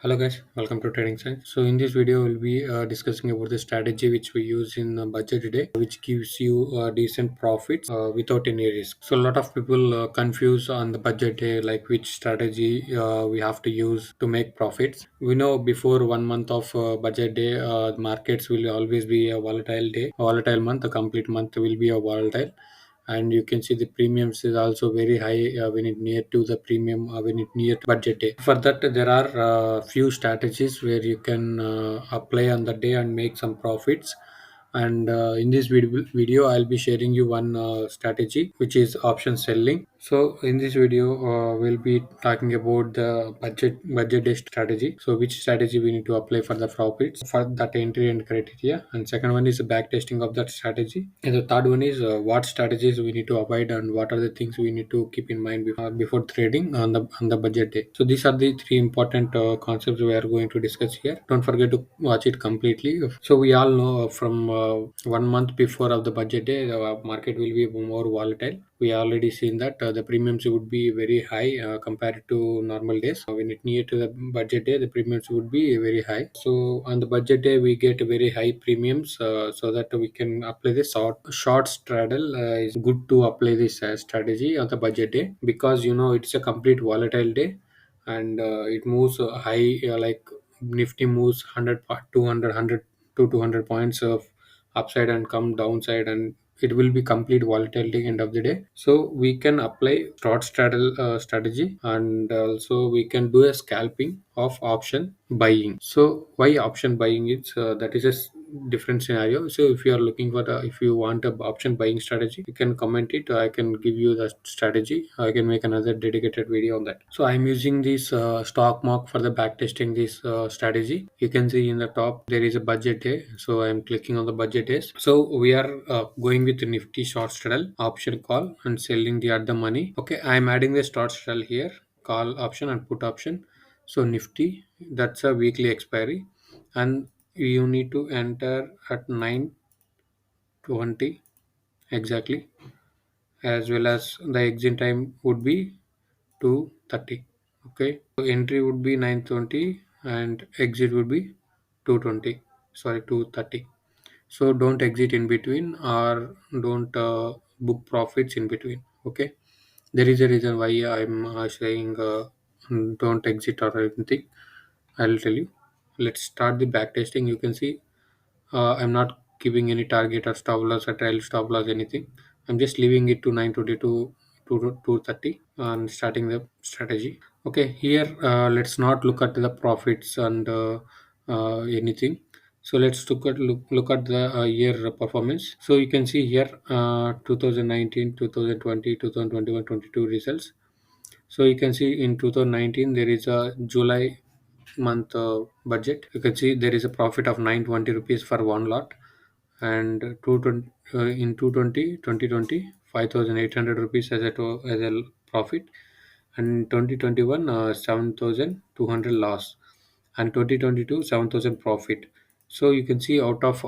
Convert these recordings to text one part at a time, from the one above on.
Hello guys, welcome to Trading Science. So in this video, we'll be discussing about the strategy which we use in budget today, which gives you decent profits without any risk. So a lot of people confuse on the budget day, like which strategy we have to use to make profits. We know before 1 month of budget day, markets will always be a volatile day, a volatile month. A complete month will be a volatile, and you can see the premiums is also very high when it near to the premium when it near to budget day. For that, there are few strategies where you can apply on the day and make some profits. And in this video I'll be sharing you one strategy which is option selling. So in this video we'll be talking about the budget day strategy, so which strategy we need to apply for the profits for that entry and criteria, and second one is the back testing of that strategy, and the third one is what strategies we need to avoid and what are the things we need to keep in mind before trading on the budget day. So these are the three important concepts we are going to discuss here. Don't forget to watch it completely. So we all know from 1 month before of the budget day, the market will be more volatile. We already seen that the premiums would be very high compared to normal days. When it near to the budget day, the premiums would be very high. So on the budget day, we get very high premiums, so that we can apply the short straddle. Is good to apply this strategy on the budget day, because it's a complete volatile day, and it moves high, like Nifty moves 100 200 to 200 points of upside and come downside, and it will be complete volatility end of the day. So we can apply short straddle strategy, and also we can do a scalping of option buying. So why option buying is that is a different scenario. So if you are looking for if you want a option buying strategy, you can comment it. I can give you the strategy. I can make another dedicated video on that. So I'm using this stock mark for the back testing this strategy. You can see in the top there is a budget day, so I'm clicking on the budget days. So we are going with Nifty short straddle option call and selling the at the money. Okay, I'm adding the short straddle here, call option and put option. So Nifty, that's a weekly expiry, and you need to enter at 9:20 exactly, as well as the exit time would be 2:30. Okay, so entry would be 9:20 and exit would be 2:20, sorry, 2:30. So don't exit in between, or don't book profits in between. Okay, there is a reason why I'm saying don't exit or anything. I'll tell you. Let's start the back testing. You can see I'm not giving any target or stop loss or trail stop loss anything. I'm just leaving it to 9:22 to 2:30 and starting the strategy. Okay, here let's not look at the profits and anything. So let's look at the year performance. So you can see here 2019, 2020, 2021, 22 results. So you can see in 2019 there is a July month budget. You can see there is a profit of 920 rupees for one lot, and 220 in 2020 5,800 rupees as a profit, and 2021 7,200 loss, and 2022 7,000 profit. So you can see out of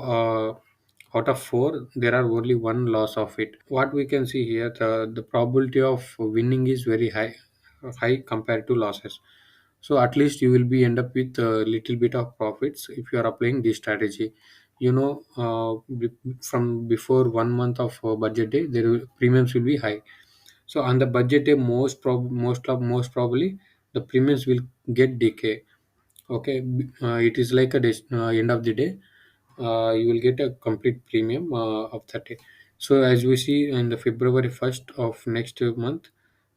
four there are only one loss of it. What we can see here, the probability of winning is very high compared to losses. So at least you will be end up with a little bit of profits if you are applying this strategy. From before 1 month of budget day, premiums will be high. So on the budget day, most probably the premiums will get decay. Okay, it is like a end of the day, you will get a complete premium of that day. So as we see in the February 1st of next month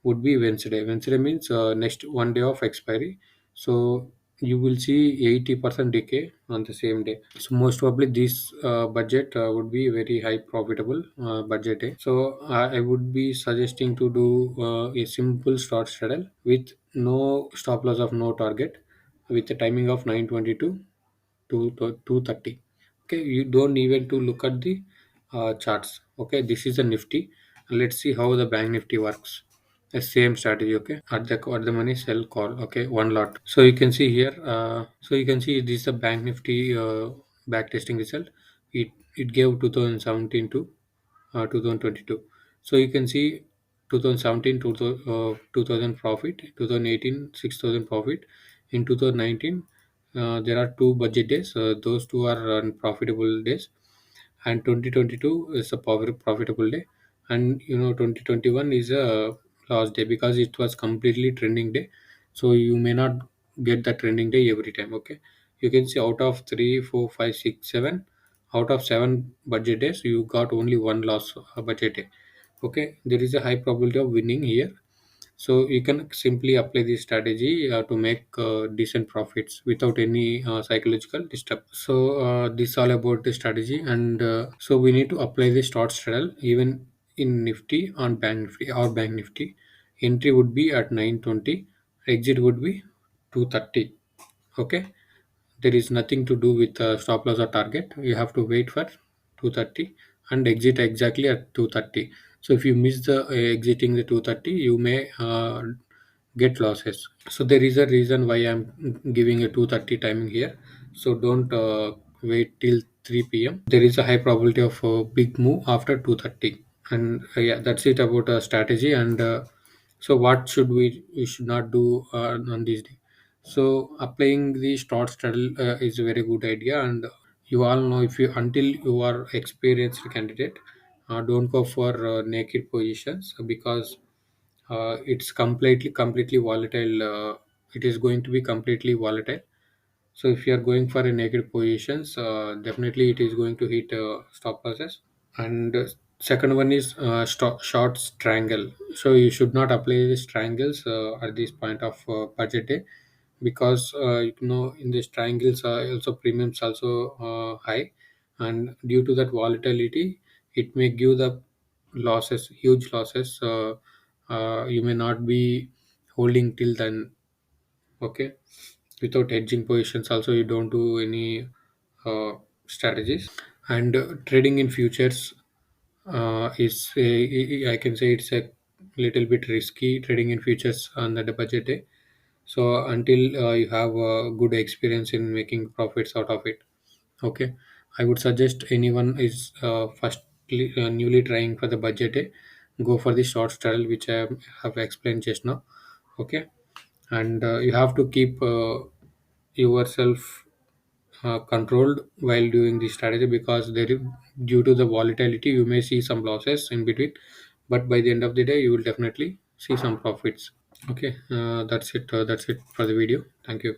would be Wednesday. Wednesday means next one day of expiry. So you will see 80% decay on the same day. So most probably this budget would be very high profitable budget day. So I would be suggesting to do a simple short straddle with no stop loss of no target, with a timing of 9:22 to 2:30. Okay, you don't even to look at the charts. Okay, this is a Nifty. Let's see how the bank Nifty works. The same strategy. Okay, at the money sell call. Okay, one lot. So you can see here, so you can see this is the bank Nifty back testing result. It gave 2017 to 2022. So you can see 2017 2000 profit, 2018 6,000 profit, in 2019, there are two budget days. Those two are profitable days, and 2022 is a profitable day, and 2021 is a loss day because it was completely trending day. So you may not get the trending day every time. Okay, you can see out of 3, 4, 5, 6, 7, out of 7 budget days, you got only one loss budget day. Okay, there is a high probability of winning here. So you can simply apply this strategy to make decent profits without any psychological disturb. So this all about the strategy, and so we need to apply the start straddle even in Nifty on Bank Nifty or Bank Nifty. Entry would be at 920, exit would be 230. Okay, there is nothing to do with stop loss or target. You have to wait for 230 and exit exactly at 230. So if you miss the exiting the 230, you may get losses. So there is a reason why I'm giving a 230 timing here. So don't wait till 3 p.m. There is a high probability of a big move after 230. And yeah, that's it about strategy. And so what should we should not do on this day? So applying the start straddle is a very good idea, and you all know, if you until you are experienced candidate, don't go for naked positions, because it's completely volatile. It is going to be completely volatile. So if you are going for a naked positions, definitely it is going to hit stop losses. And second one is short strangle. So you should not apply the strangles at this point of budget day, because in the strangles also premiums also high, and due to that volatility, it may give the losses, huge losses. You may not be holding till then. Okay, without hedging positions also, you don't do any uh, strategies. And trading in futures is I can say it's a little bit risky, trading in futures on the budget day. So until you have a good experience in making profits out of it. Okay, I would suggest anyone is firstly newly trying for the budget day, go for the short straddle which I have explained just now. Okay, and you have to keep yourself controlled while doing the strategy, because due to the volatility, you may see some losses in between, but by the end of the day, you will definitely see some profits. Okay, that's it for the video. Thank you.